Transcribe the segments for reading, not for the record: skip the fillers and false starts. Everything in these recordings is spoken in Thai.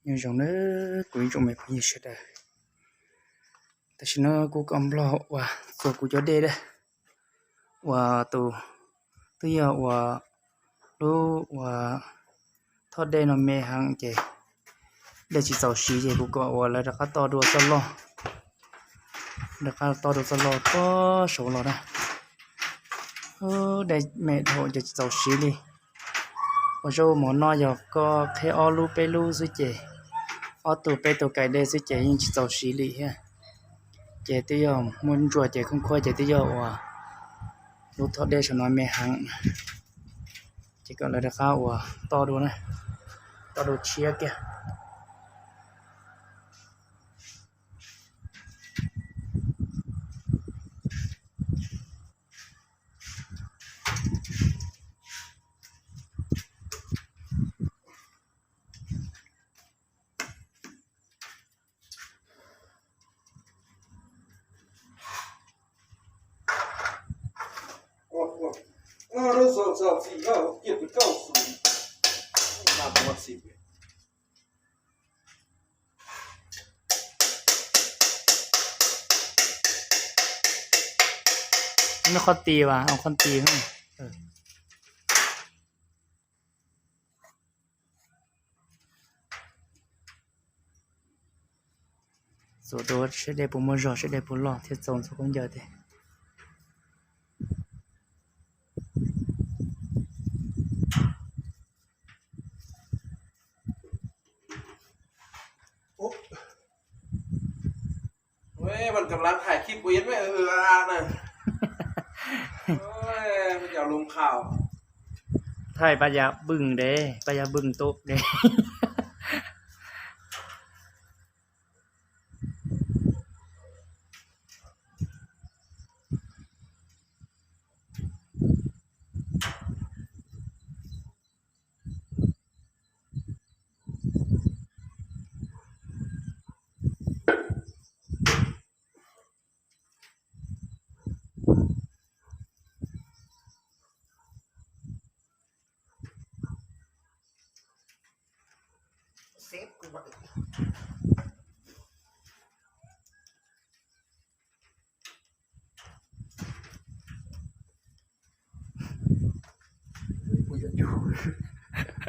nhưng trong nó cũng trong mấy cái gì đóแต่ฉันก็กำลังว่าตัวกูจะได้ว่าตัวยาว่ารู้ว่าทอดได้นไม่หังเจได้จิตสาวชีเจกูก็ว่าแล้วก็ต่อดูตลอดแล้วก็ต่อดูตลอดก็โชว์แล้วนะได้แม่โทรจะจิตสาวชีเลยพอโชว์หมอน้อยก็แค่เอาลูไปลูสิเจเอาตัวไปตัวไก่ได้สิเจยิ่งจิตสาวชีเลยฮะเจที่ยอมมุนจั่วเจคงค่อยเจที่ยอมว่าลูกทอดได้ฉันน้อยไม่หังเจก็เลยนะครับว่าต่อดูนะต่อดูเชียร์แกเราสี่ห้าเจ็ดเก้าศูนย์มาประมาณ10ไม่ค่อยตีว่ะเอาคนตีมั้งสุดโดดช่วยได้ปุ่มรอช่วยได้ปุ่มรอที่ส่งสุขุมเยอะเด้เว้ยมันกำลังถ่ายคลิปเว้ยไหมน่ะเว้ยมันจะลงข่าวถ่ายปะยาบึ้งเด้ปะยาบึ้งโต๊ะเด้เซฟกูมา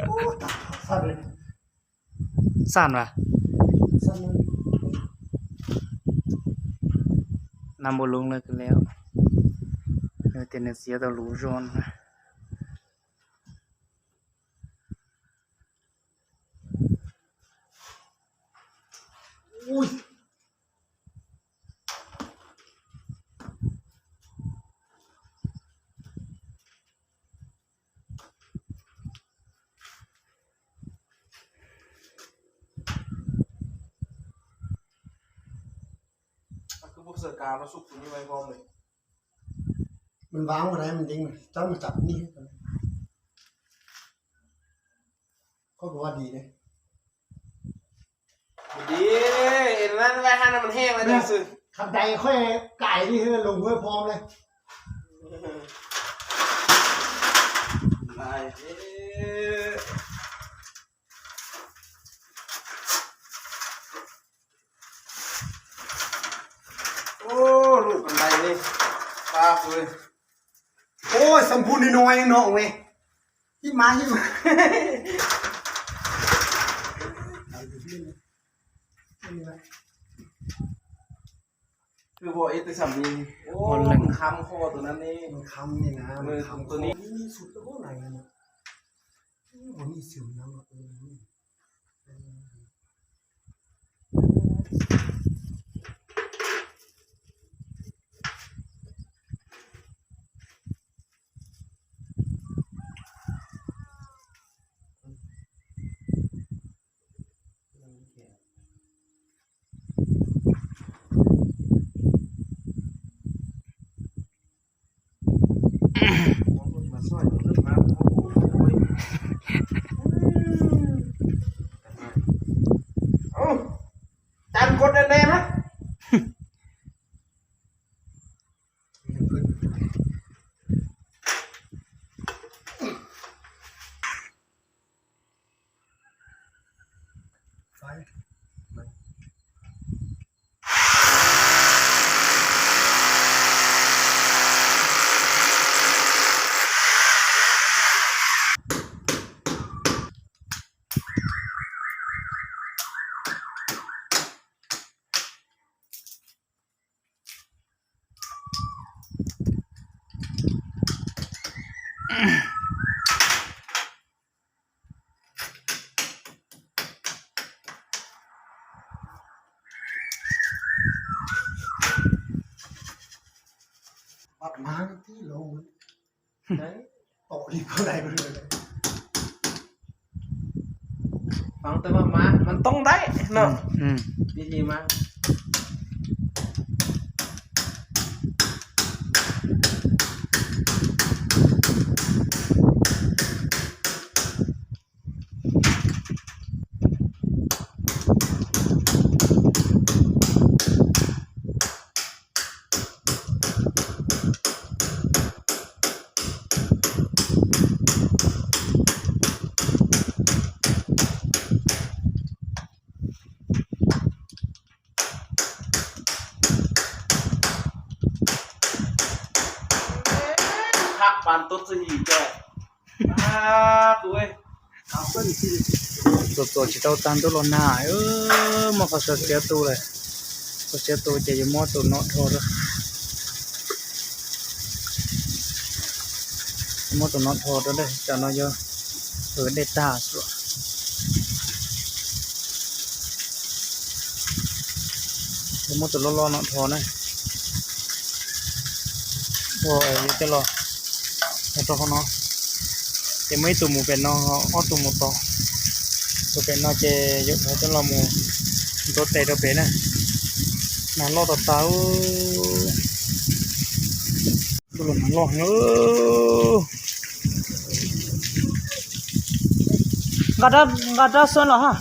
โอ้ตาสั่นเลย สั่นว่ะ สั่นเลยนำบอลลงเลยกันแล้วเทนเนสเซียตัวรู้ร้อนอุ้ยคือพวกเสือกาวแล้วสุกตัวนี้ไว้พร้อมเลยมันวางอะไรมันดิ้งเลยเจ้ามาจับนี่ก็บอกว่าดีเลยดีเห็นแล้วไว้ให้มันแห้งเลยนะสิขับใดค่อยไก่นี่ให้ลงไว้พร้อมเลยโอ้ลูกกันใดนี่ป้าเลยโอ้ยสัมพูนน้อยยังน้องเว้ยที่มาคือบอกไอ้ตัวสามีโอ้มันค้ำคอตัวนั้นนี่มันค้ำนี่นะมือตัวนี้มีสุดแล้วก็ไหนกันเนี่ยมันมีสิวน้ำมาช่วยเรื่องมาจานกดแน่ๆนะ ปัดมาที่ลงไหนตกอีกเท่าไหร่ก็เลยฟังแต่ว่ามามันต้องได้เนาะวิธีมาพักปานตุ๊ดสิแกตัวเอาเปิ้ลสิ ตัวจิตเอาตันตัวลน่ามาขอเสียตัวเลยขอเสียตัวจะยังมอตัวนอทอร์มอตัวนอทอร์เลยจะน้อยเยอะเดต้าสุดมอตัวล้อๆนอทอร์นะโอ้ยจะรอตัวเขาเนาะจะไม่ตัวมูเป็นน้องอ้อตัวมูต่อตัวเป็นน้องจะยกเขาจะรอมูตัวเตะตัวเป็นนะนั่นรอตัวเต้าดูหลังรอgak ada son lah ha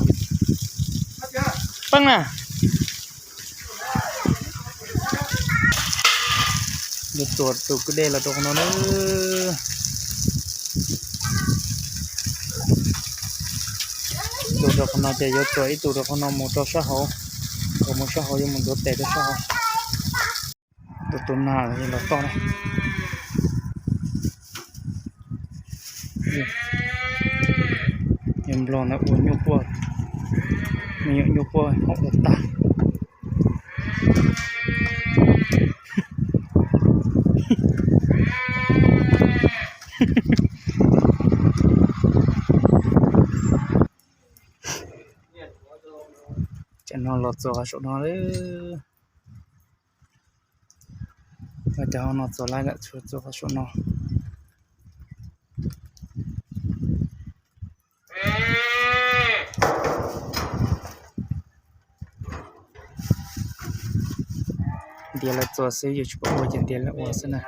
pang na được tuột tụ cái đây là tụ nó nữa tụ được nó chạy vô tuổi tụ được nó một trò xã hội còn một xã hội với một đứa tệ đó xã hội tụ nào thì là to này em lo nó uống nhiều quá mình nhiều quá họ được ta cho nó lọt gió chỗ nó đấy và cho nó gió lại lại chỗ nó dia là gió sẽอยู่chỗ bao nhiêu dia là ở sân này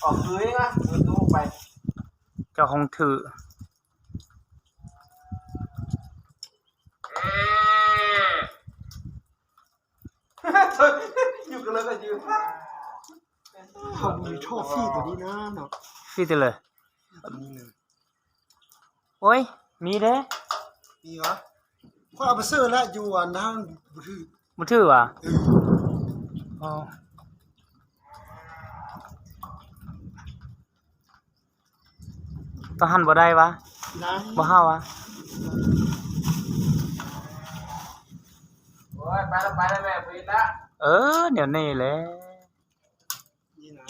ออกซื้อนะเงินตู้ไป cho không thử อยู่กันเลยก็ยืนเขามีท่อฟี่ตัวนี้นะเนาะ phi từ lời นี่เลย ôi mi đấy มีวะพอเอาไปซื้อแล้วอยู่อันนั้นบุตร một thử à tao hằn vào đây ba นะ bao hao à โอ้ยไปแล้วแม่ไปละ điều này là นี่นะ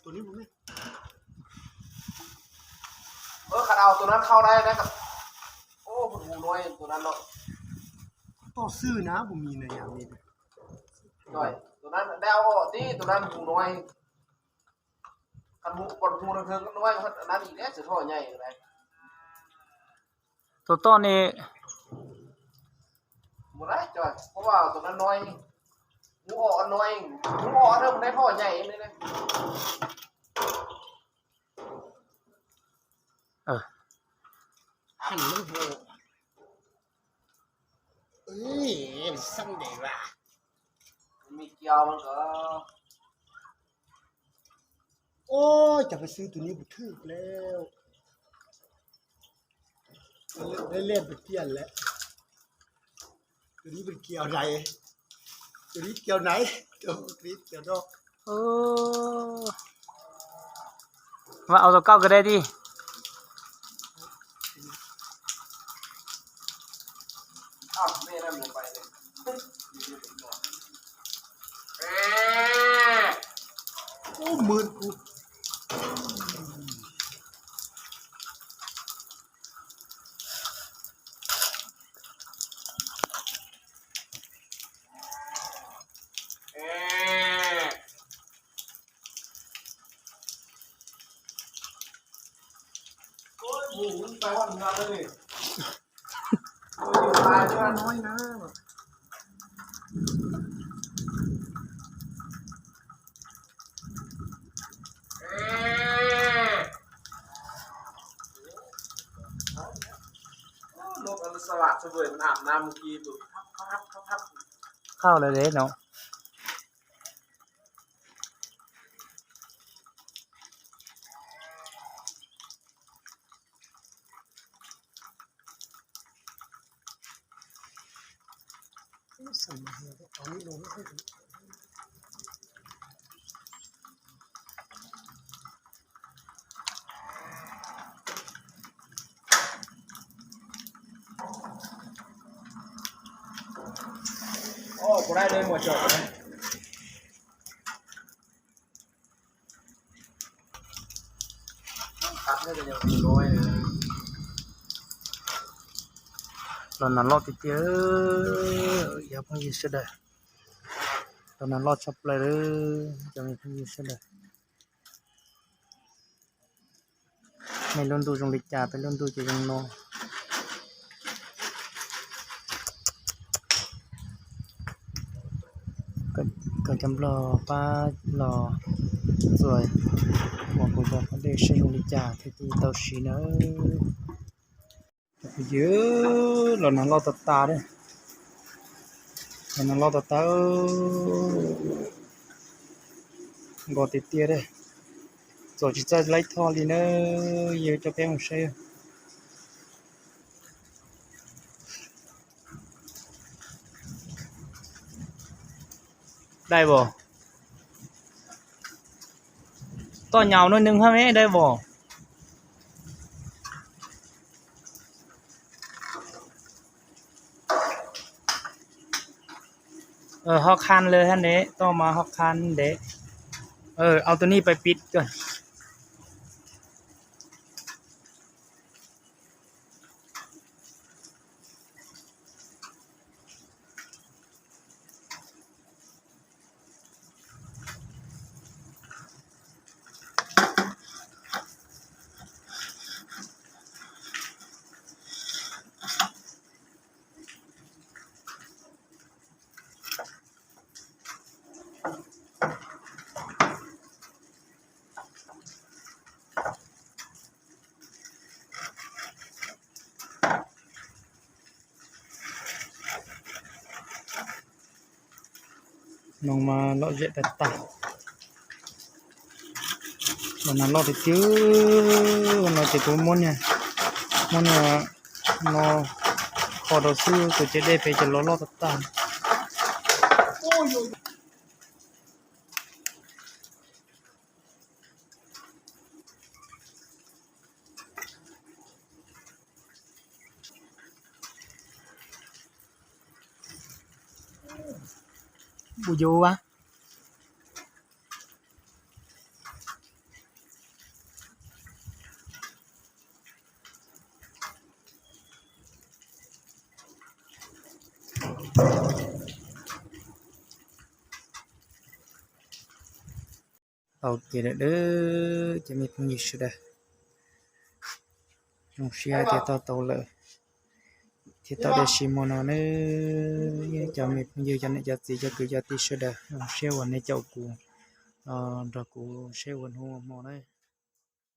ตัวนี้ผมนี่ขัดเอาตัวนั้นเข้าได้นะกับโอ้ผมหูน้อยตัวนั้นเนาะต่อซื้อนะผมมีในอย่างนี้หน่อยตัวนั้นได้เอาที่ตัวนั้นหูน้อยกันหูปนหูนึงเทิงก็น้อยอันนั้นอีกเนี่ยจะท่อใหญ่เลย ตัวต้นนี่ หมดได้จ่อยเพราะว่าตัวนั้นน้อยหูอ่อนน้อยหูอ่อนเริ่มได้ท่อใหญ่เลยนะ เ หันลูกโหเอ้ยสั่งเดี๋ยวว่ะมีเกียวมันก็โอ้ยจะไปซื้อตัวนี้บุทึกแล้วเล่นไปเปลี่ยนแล้วตัวนี้เป็นเกียวไหนตัวนี้เกียวไหนตัวนี้เกียวนอก โอ้ว่าเอาตัวเก้าก็ได้ดิอ้าวไม่นั่นลงไปเลยโอ้มือกูโอ้ยหมูไปว่ามึงมาเลยโอ้ยตายเนื้อน้อยนะโลกอันสวัสดิ์เสวยมันอาบน้ำเมื่อกี้ปุ๊บพับ เข้าเลยเด้เนาะ สั่งมาเลยตอนนี้ลงไม่ค่อยถึงโอ้กูได้เลยหมดจบเลยตัดให้เป็นอย่างน้อยเลย lần nào lót thì tía giờ không gì sẽ đây lần nào lót chập lại đó giờ mình không gì sẽ đây mày luôn tu trong lịch trà phải luôn tu chỉ trong nó cần chăm lò ba lò rồi một cuộc gặp vấn đề sử dụng lịch trà thì tao xí nữa dưới lần nào lo tạt ta đấy lần nào lo tạt ta gọi tiệt tia đây rồi chỉ cho lấy thò đi nữa giờ cho bé một xe đây bò to nhào nó nâng hả mấy đây bòฮอกคันเลยท่านเด้ต่อมาฮอกคันเด้เอาตัวนี้ไปปิดก่อนลงมาเลาะเยอะแต่ตาวันนั้นเราไปซื้อวันเราจะตัวม้วนเนี่ยเราขอเราซื้อก็จะได้ไปจะเลาะแต่ตาบุยูวะโอเคเด้อจะมีพงศ์สุดาน้องเชียร์ที่ต่อเลยที่ต่อได้ชิมอนเนอจะมีพงศ์จะเนี่ยจะตีจะคือจะตีสุดาน้องเชียร์วันนี้เจ้ากูดอกกูเชียร์วันหัวมอเลย